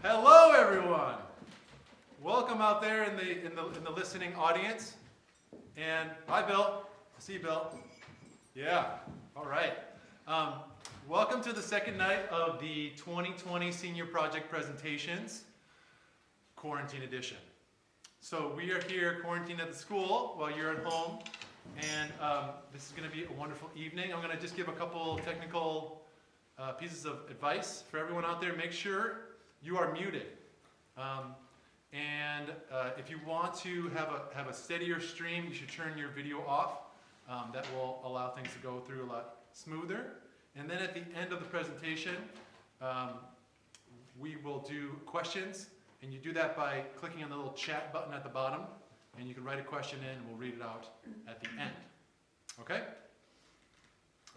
Hello, everyone. Welcome out there in the listening audience. And hi, Bill. I see you, Bill. Yeah. All right. Welcome to the second night of the 2020 Senior Project Presentations, Quarantine Edition. So we are here quarantined at the school while you're at home, and this is going to be a wonderful evening. I'm going to just give a couple technical pieces of advice for everyone out there. Make sure you are muted. If you want to have a steadier stream, you should turn your video off. That will allow things to go through a lot smoother. And then at the end of the presentation, we will do questions. And you do that by clicking on the little chat button at the bottom. And you can write a question in, and we'll read it out at the end. Okay?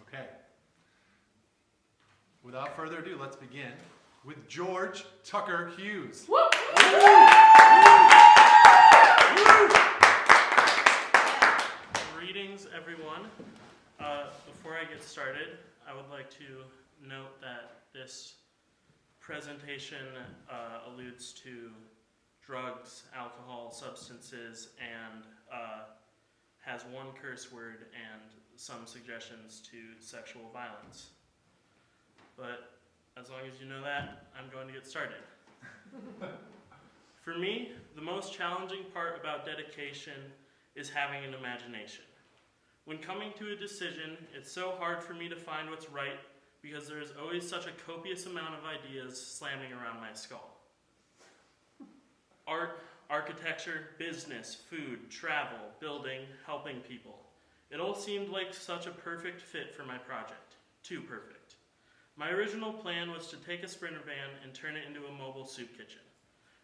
Okay. Without further ado, let's begin with George Tucker Hughes. Woo! Greetings, everyone. Before I get started, I would like to note that this presentation alludes to drugs, alcohol, substances, and has one curse word and some suggestions to sexual violence. But as long as you know that, I'm going to get started. For me, the most challenging part about dedication is having an imagination. When coming to a decision, it's so hard for me to find what's right because there is always such a copious amount of ideas slamming around my skull. Art, architecture, business, food, travel, building, helping people. It all seemed like such a perfect fit for my project. Too perfect. My original plan was to take a Sprinter van and turn it into a mobile soup kitchen.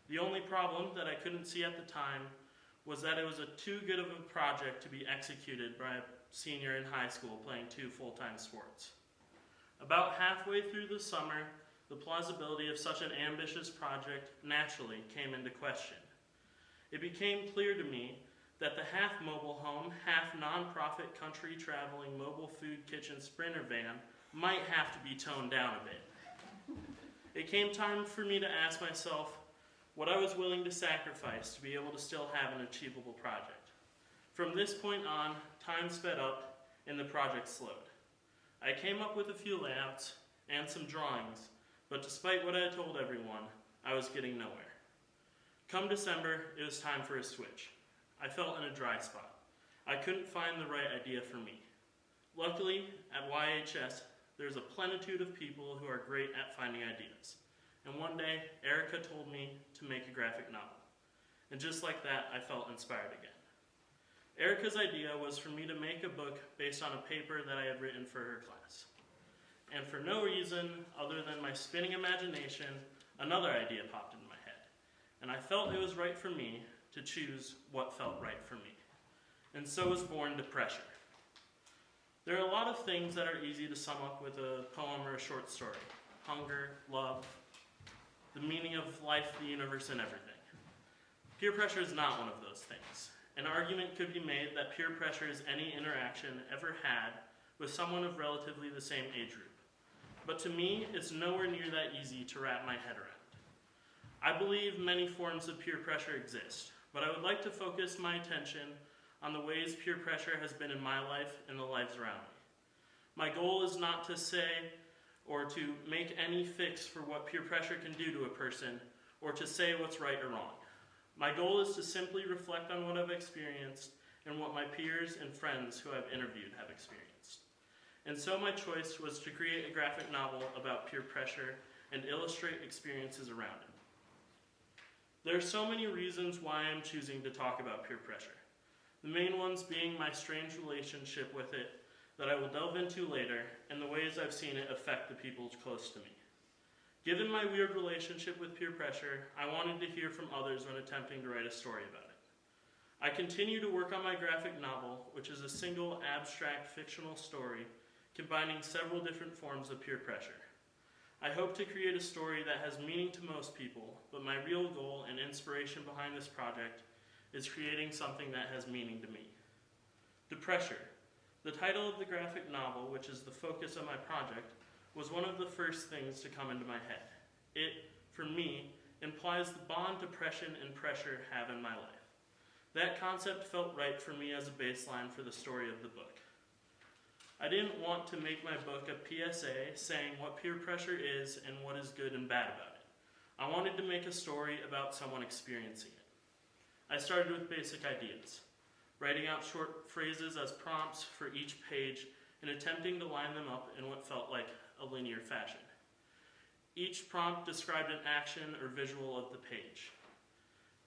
The only problem that I couldn't see at the time was that it was too good of a project to be executed by a senior in high school playing 2 full-time sports. About halfway through the summer, the plausibility of such an ambitious project naturally came into question. It became clear to me that the half mobile home, half nonprofit country traveling mobile food kitchen Sprinter van might have to be toned down a bit. It came time for me to ask myself what I was willing to sacrifice to be able to still have an achievable project. From this point on, time sped up and the project slowed. I came up with a few layouts and some drawings, but despite what I had told everyone, I was getting nowhere. Come December, it was time for a switch. I felt in a dry spot. I couldn't find the right idea for me. Luckily, at YHS, there's a plenitude of people who are great at finding ideas. And one day, Erica told me to make a graphic novel. And just like that, I felt inspired again. Erica's idea was for me to make a book based on a paper that I had written for her class. And for no reason other than my spinning imagination, another idea popped into my head. And I felt it was right for me to choose what felt right for me. And so was born Depression. There are a lot of things that are easy to sum up with a poem or a short story. Hunger, love, the meaning of life, the universe, and everything. Peer pressure is not one of those things. An argument could be made that peer pressure is any interaction ever had with someone of relatively the same age group. But to me, it's nowhere near that easy to wrap my head around. I believe many forms of peer pressure exist, but I would like to focus my attention on the ways peer pressure has been in my life and the lives around me. My goal is not to say or to make any fix for what peer pressure can do to a person or to say what's right or wrong. My goal is to simply reflect on what I've experienced and what my peers and friends who I've interviewed have experienced. And so my choice was to create a graphic novel about peer pressure and illustrate experiences around it. There are so many reasons why I'm choosing to talk about peer pressure. The main ones being my strange relationship with it that I will delve into later, and the ways I've seen it affect the people close to me. Given my weird relationship with peer pressure, I wanted to hear from others when attempting to write a story about it. I continue to work on my graphic novel, which is a single abstract fictional story combining several different forms of peer pressure. I hope to create a story that has meaning to most people, but my real goal and inspiration behind this project is creating something that has meaning to me. Depression. The title of the graphic novel, which is the focus of my project, was one of the first things to come into my head. It, for me, implies the bond depression and pressure have in my life. That concept felt right for me as a baseline for the story of the book. I didn't want to make my book a PSA saying what peer pressure is and what is good and bad about it. I wanted to make a story about someone experiencing it. I started with basic ideas, writing out short phrases as prompts for each page and attempting to line them up in what felt like a linear fashion. Each prompt described an action or visual of the page.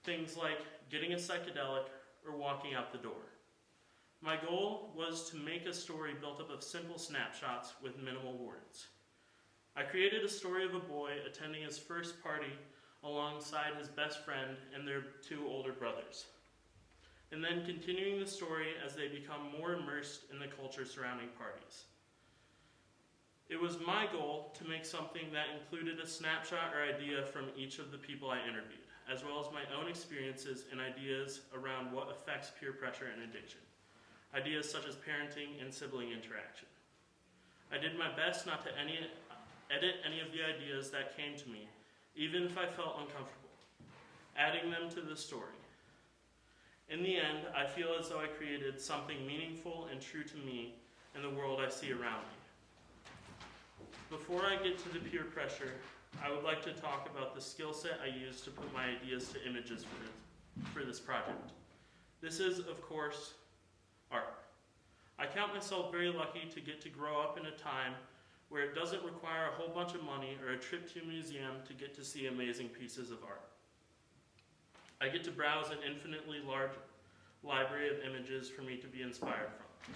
Things like getting a psychedelic or walking out the door. My goal was to make a story built up of simple snapshots with minimal words. I created a story of a boy attending his first party alongside his best friend and their 2 older brothers, and then continuing the story as they become more immersed in the culture surrounding parties. It was my goal to make something that included a snapshot or idea from each of the people I interviewed, as well as my own experiences and ideas around what affects peer pressure and addiction. Ideas such as parenting and sibling interaction. I did my best not to edit any of the ideas that came to me, even if I felt uncomfortable, adding them to the story. In the end, I feel as though I created something meaningful and true to me and the world I see around me. Before I get to the peer pressure, I would like to talk about the skill set I used to put my ideas to images for this project. This is, of course, art. I count myself very lucky to get to grow up in a time where it doesn't require a whole bunch of money or a trip to a museum to get to see amazing pieces of art. I get to browse an infinitely large library of images for me to be inspired from.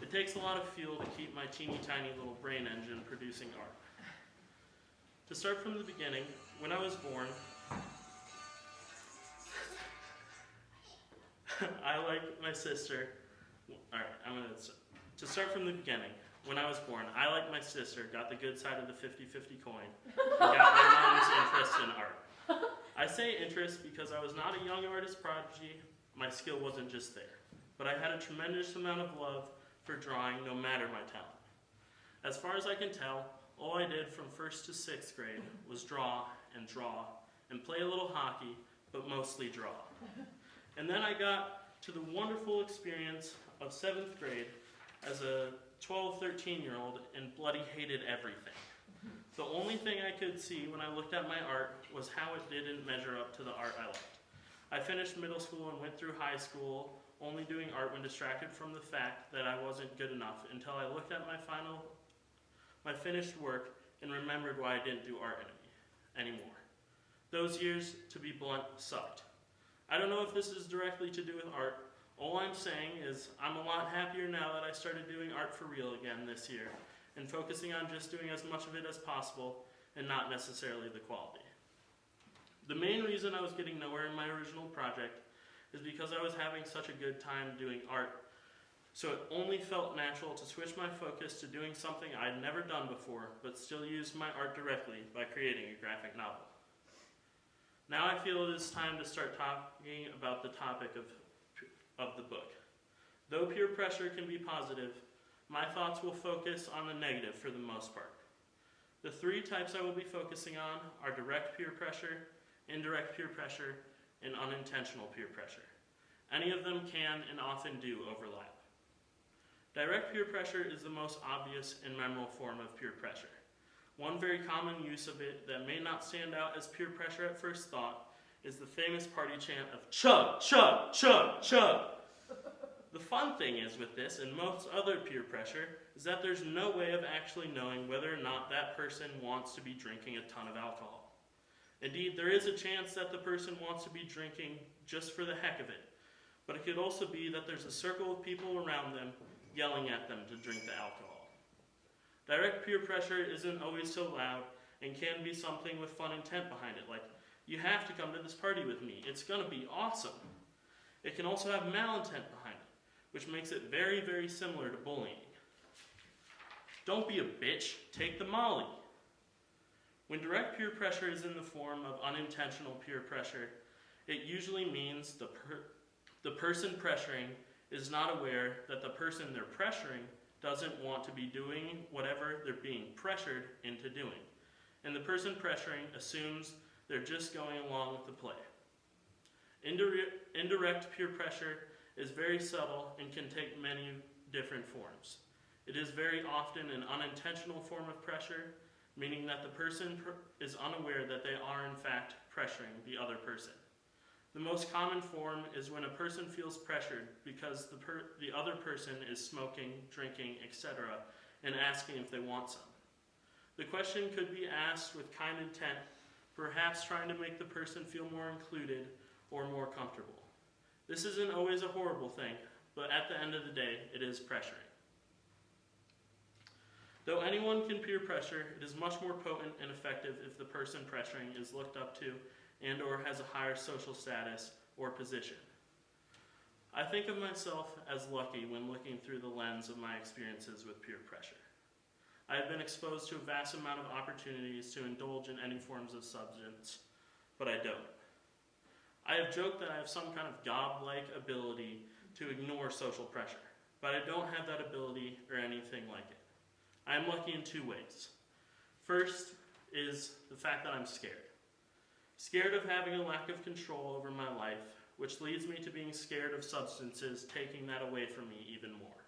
It takes a lot of fuel to keep my teeny tiny little brain engine producing art. To start from the beginning, when I was born, I, like my sister, to start from the beginning, when I was born, I, like my sister, got the good side of the 50-50 coin and got my mom's interest in art. I say interest because I was not a young artist prodigy, my skill wasn't just there, but I had a tremendous amount of love for drawing no matter my talent. As far as I can tell, all I did from 1st to 6th grade was draw and play a little hockey, but mostly draw. And then I got to the wonderful experience of 7th grade as a 12, 13-year-old and bloody hated everything. The only thing I could see when I looked at my art was how it didn't measure up to the art I liked. I finished middle school and went through high school only doing art when distracted from the fact that I wasn't good enough until I looked at my finished work and remembered why I didn't do art anymore. Those years, to be blunt, sucked. I don't know if this is directly to do with art. All I'm saying is I'm a lot happier now that I started doing art for real again this year and focusing on just doing as much of it as possible and not necessarily the quality. The main reason I was getting nowhere in my original project is because I was having such a good time doing art, so it only felt natural to switch my focus to doing something I'd never done before, but still use my art directly by creating a graphic novel. Now I feel it is time to start talking about the topic of the book. Though peer pressure can be positive, my thoughts will focus on the negative for the most part. The 3 types I will be focusing on are direct peer pressure, indirect peer pressure, and unintentional peer pressure. Any of them can and often do overlap. Direct peer pressure is the most obvious and memorable form of peer pressure. One very common use of it that may not stand out as peer pressure at first thought is the famous party chant of chug, chug, chug, chug. The fun thing is with this and most other peer pressure is that there's no way of actually knowing whether or not that person wants to be drinking a ton of alcohol. Indeed, there is a chance that the person wants to be drinking just for the heck of it, but it could also be that there's a circle of people around them yelling at them to drink the alcohol. Direct peer pressure isn't always so loud and can be something with fun intent behind it, like, you have to come to this party with me, it's gonna be awesome. It can also have malintent behind it, which makes it very, very similar to bullying. Don't be a bitch, take the molly. When direct peer pressure is in the form of unintentional peer pressure, it usually means the person pressuring is not aware that the person they're pressuring doesn't want to be doing whatever they're being pressured into doing. And the person pressuring assumes They're just going along with the play. Indirect peer pressure is very subtle and can take many different forms. It is very often an unintentional form of pressure, meaning that the person is unaware that they are in fact pressuring the other person. The most common form is when a person feels pressured because the other person is smoking, drinking, etc., and asking if they want some. The question could be asked with kind intent, perhaps trying to make the person feel more included or more comfortable. This isn't always a horrible thing, but at the end of the day, it is pressuring. Though anyone can peer pressure, it is much more potent and effective if the person pressuring is looked up to and or has a higher social status or position. I think of myself as lucky when looking through the lens of my experiences with peer pressure. I have been exposed to a vast amount of opportunities to indulge in any forms of substance, but I don't. I have joked that I have some kind of godlike ability to ignore social pressure, but I don't have that ability or anything like it. I am lucky in two ways. First is the fact that I'm scared. Scared of having a lack of control over my life, which leads me to being scared of substances taking that away from me even more.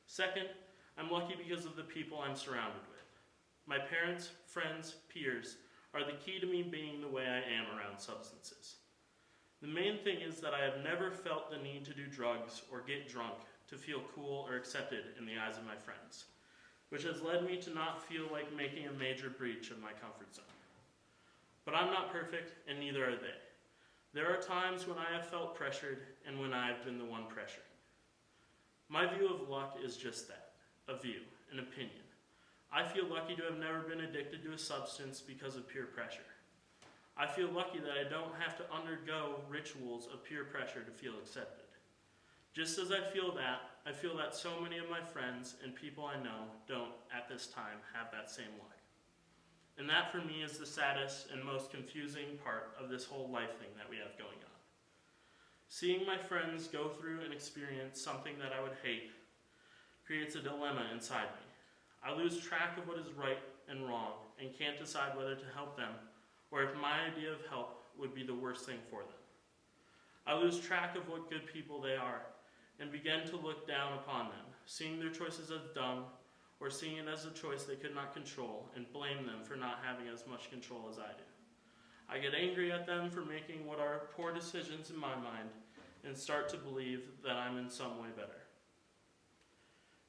Second, I'm lucky because of the people I'm surrounded with. My parents, friends, peers are the key to me being the way I am around substances. The main thing is that I have never felt the need to do drugs or get drunk to feel cool or accepted in the eyes of my friends, which has led me to not feel like making a major breach of my comfort zone. But I'm not perfect, and neither are they. There are times when I have felt pressured and when I have been the one pressuring. My view of luck is just that, a view, an opinion. I feel lucky to have never been addicted to a substance because of peer pressure. I feel lucky that I don't have to undergo rituals of peer pressure to feel accepted. Just as I feel that so many of my friends and people I know don't, at this time, have that same luck. And that for me is the saddest and most confusing part of this whole life thing that we have going on. Seeing my friends go through and experience something that I would hate creates a dilemma inside me. I lose track of what is right and wrong and can't decide whether to help them or if my idea of help would be the worst thing for them. I lose track of what good people they are and begin to look down upon them, seeing their choices as dumb or seeing it as a choice they could not control and blame them for not having as much control as I do. I get angry at them for making what are poor decisions in my mind and start to believe that I'm in some way better.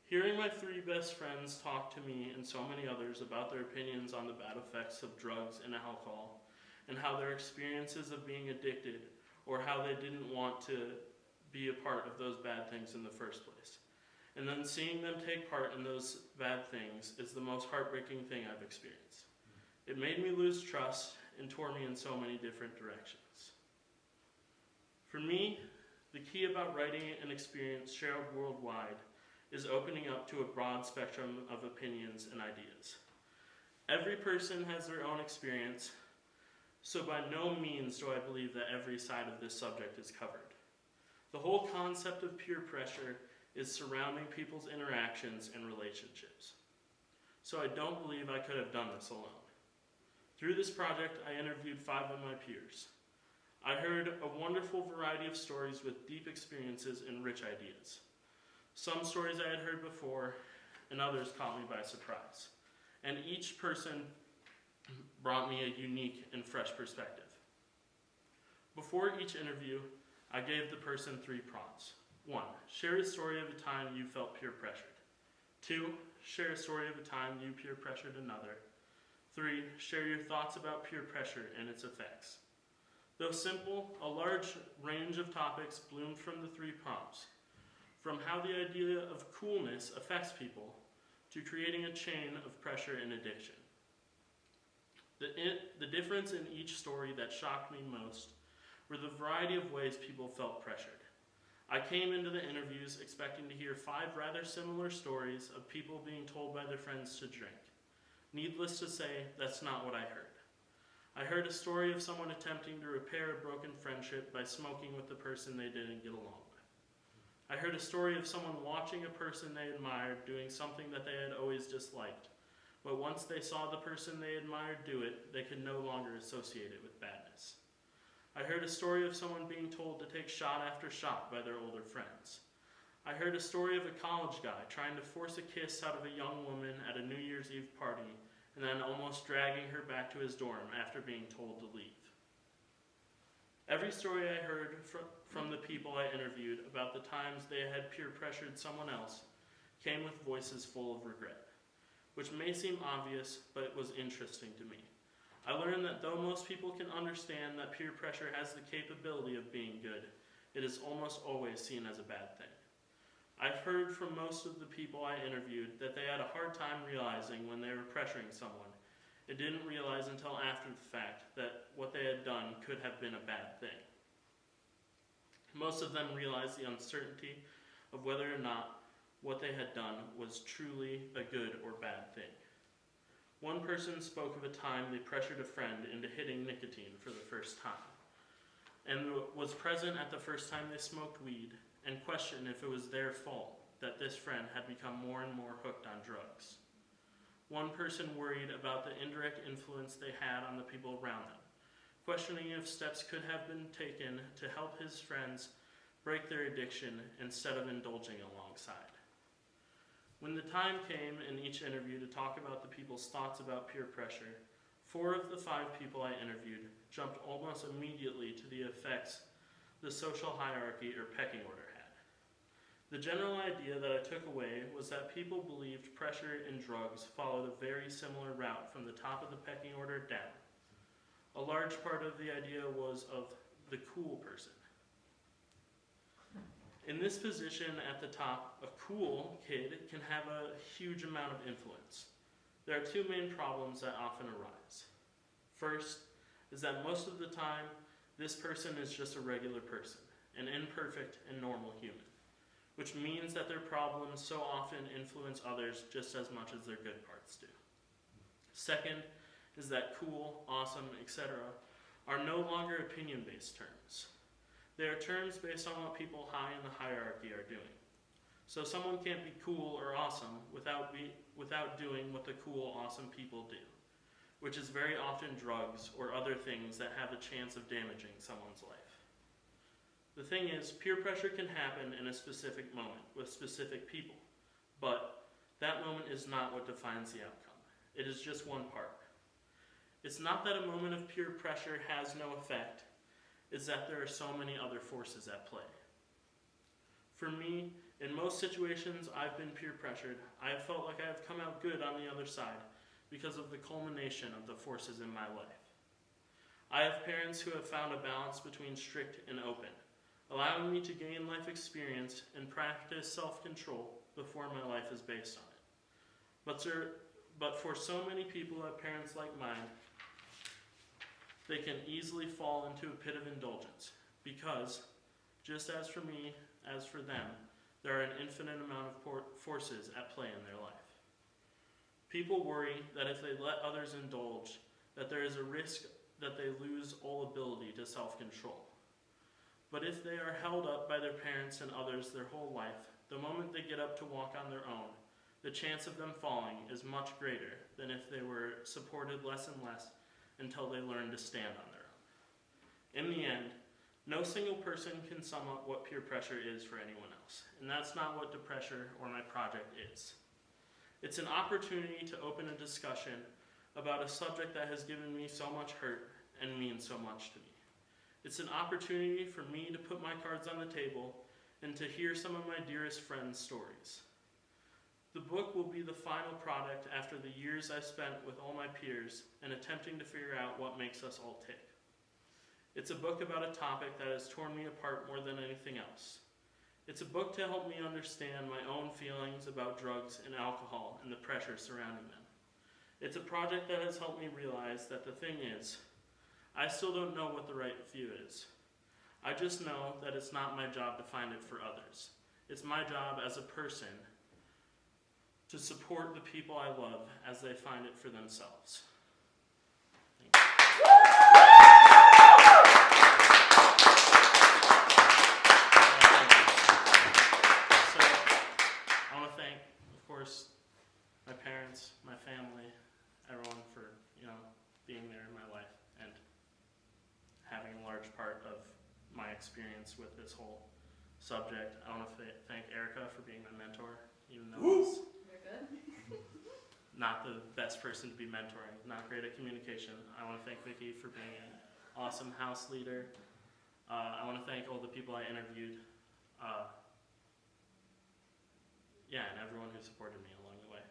Hearing my three best friends talk to me and so many others about their opinions on the bad effects of drugs and alcohol and how their experiences of being addicted or how they didn't want to be a part of those bad things in the first place. And then seeing them take part in those bad things is the most heartbreaking thing I've experienced. It made me lose trust and tore me in so many different directions. For me, the key about writing an experience shared worldwide is opening up to a broad spectrum of opinions and ideas. Every person has their own experience, so by no means do I believe that every side of this subject is covered. The whole concept of peer pressure is surrounding people's interactions and relationships. So I don't believe I could have done this alone. Through this project, I interviewed 5 of my peers. I heard a wonderful variety of stories with deep experiences and rich ideas. Some stories I had heard before, and others caught me by surprise. And each person brought me a unique and fresh perspective. Before each interview, I gave the person 3 prompts. 1. Share a story of a time you felt peer pressured. 2. Share a story of a time you peer pressured another. 3. Share your thoughts about peer pressure and its effects. Though simple, a large range of topics bloomed from the 3 prompts. From how the idea of coolness affects people to creating a chain of pressure and addiction. The difference in each story that shocked me most were the variety of ways people felt pressured. I came into the interviews expecting to hear 5 rather similar stories of people being told by their friends to drink. Needless to say, that's not what I heard. I heard a story of someone attempting to repair a broken friendship by smoking with the person they didn't get along with. I heard a story of someone watching a person they admired doing something that they had always disliked, but once they saw the person they admired do it, they could no longer associate it with badness. I heard a story of someone being told to take shot after shot by their older friends. I heard a story of a college guy trying to force a kiss out of a young woman at a New Year's Eve party and then almost dragging her back to his dorm after being told to leave. Every story I heard from the people I interviewed about the times they had peer pressured someone else came with voices full of regret, which may seem obvious, but it was interesting to me. I learned that though most people can understand that peer pressure has the capability of being good, it is almost always seen as a bad thing. I've heard from most of the people I interviewed that they had a hard time realizing when they were pressuring someone. They didn't realize until after the fact that what they had done could have been a bad thing. Most of them realized the uncertainty of whether or not what they had done was truly a good or bad thing. One person spoke of a time they pressured a friend into hitting nicotine for the first time, and was present at the first time they smoked weed, and questioned if it was their fault that this friend had become more and more hooked on drugs. One person worried about the indirect influence they had on the people around them, questioning if steps could have been taken to help his friends break their addiction instead of indulging alongside. When the time came in each interview to talk about the people's thoughts about peer pressure, 4 of the 5 people I interviewed jumped almost immediately to the effects the social hierarchy or pecking order had. The general idea that I took away was that people believed pressure and drugs followed a very similar route from the top of the pecking order down. A large part of the idea was of the cool person. In this position at the top, a cool kid can have a huge amount of influence. There are 2 main problems that often arise. First is that most of the time, this person is just a regular person, an imperfect and normal human, which means that their problems so often influence others just as much as their good parts do. Second is that cool, awesome, etc. are no longer opinion-based terms. They are terms based on what people high in the hierarchy are doing. So someone can't be cool or awesome without doing what the cool, awesome people do, which is very often drugs or other things that have a chance of damaging someone's life. The thing is, peer pressure can happen in a specific moment with specific people, but that moment is not what defines the outcome. It is just one part. It's not that a moment of peer pressure has no effect, it's that there are so many other forces at play. For me, in most situations I've been peer pressured, I have felt like I have come out good on the other side because of the culmination of the forces in my life. I have parents who have found a balance between strict and open, allowing me to gain life experience and practice self-control before my life is based on it. But for so many people who have parents like mine, they can easily fall into a pit of indulgence because, just as for me, as for them, there are an infinite amount of forces at play in their life. People worry that if they let others indulge, that there is a risk that they lose all ability to self-control. But if they are held up by their parents and others their whole life, the moment they get up to walk on their own, the chance of them falling is much greater than if they were supported less and less until they learn to stand on their own. In the end, no single person can sum up what peer pressure is for anyone else, and that's not what DePressure or my project is. It's an opportunity to open a discussion about a subject that has given me so much hurt and means so much to me. It's an opportunity for me to put my cards on the table and to hear some of my dearest friends' stories. The book will be the final product after the years I spent with all my peers and attempting to figure out what makes us all tick. It's a book about a topic that has torn me apart more than anything else. It's a book to help me understand my own feelings about drugs and alcohol and the pressure surrounding them. It's a project that has helped me realize that the thing is, I still don't know what the right view is. I just know that it's not my job to find it for others. It's my job as a person to support the people I love as they find it for themselves. Thank you. So, I want to thank, of course, my parents, my family, part of my experience with this whole subject. I want to thank Erica for being my mentor, even though I was You're good. not the best person to be mentoring, not great at communication. I want to thank Vicky for being an awesome house leader. I want to thank all the people I interviewed. And everyone who supported me along the way.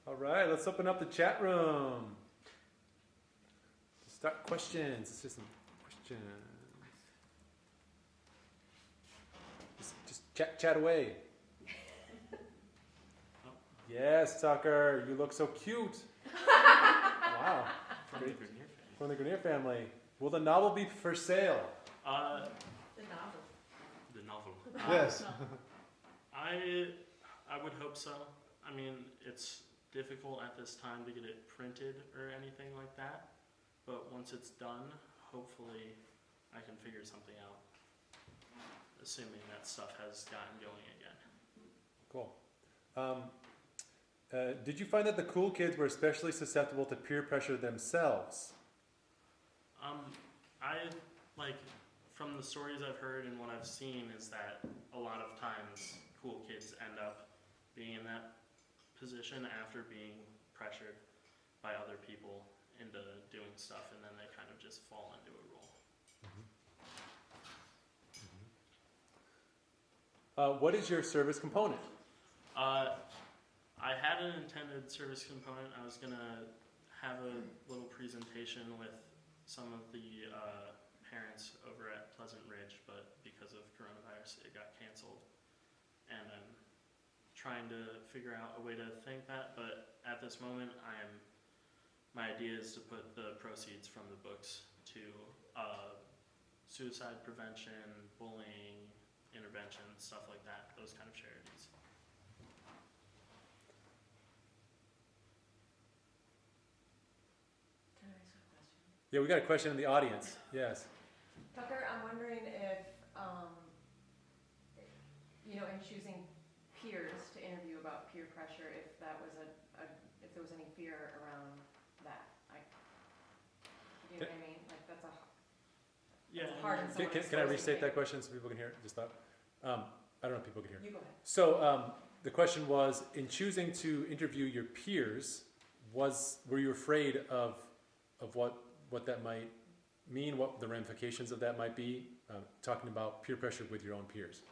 All right, let's open up the chat room. Start questions. Let's do some questions. Just chat away. Yes, Tucker, you look so cute. Wow. From the Grenier family. From the Grenier family. Will the novel be for sale? The novel. The novel. Yes. I would hope so. I mean, it's difficult at this time to get it printed or anything like that. But once it's done, hopefully I can figure something out. Assuming that stuff has gotten going again. Cool. Did you find that the cool kids were especially susceptible to peer pressure themselves? From the stories I've heard and what I've seen is that a lot of times cool kids end up being in that position after being pressured by other people into doing stuff, and then they kind of just fall into a role. What is your service component? I had an intended service component. I was going to have a little presentation with some of the parents over at Pleasant Ridge, but because of coronavirus, it got canceled. And I'm trying to figure out a way to thank that, but at this moment, my idea is to put the proceeds from the books to suicide prevention, bullying, intervention, stuff like that, those kind of charities. Can I ask a question? Yeah, we got a question in the audience. Yes. Tucker, I'm wondering if, in choosing peers to interview about peer pressure, if that was if there was any fear around that. You know what I mean? Like that's hard in someone Can I restate exposing that question so people can hear it? Just thought. I don't know if people can hear. You go ahead. So the question was, in choosing to interview your peers, were you afraid of what that might mean, what the ramifications of that might be, talking about peer pressure with your own peers?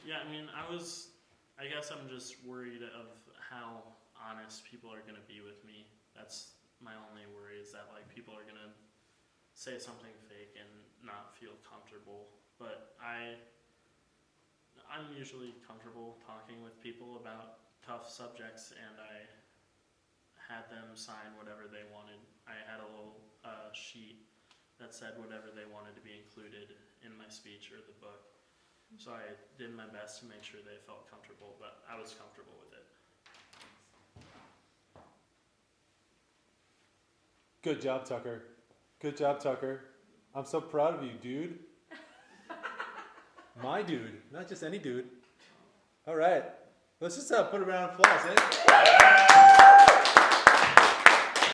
Yeah, I mean, I guess I'm just worried of how honest people are going to be with me. That's my only worry, is that like people are going to say something fake and not feel comfortable. But I'm usually comfortable talking with people about tough subjects, and I had them sign whatever they wanted. I had a little sheet that said whatever they wanted to be included in my speech or the book. So I did my best to make sure they felt comfortable, but I was comfortable with it. Good job, Tucker. Good job, Tucker. I'm so proud of you, dude. My dude, not just any dude. All right. Let's just put a round of applause, eh?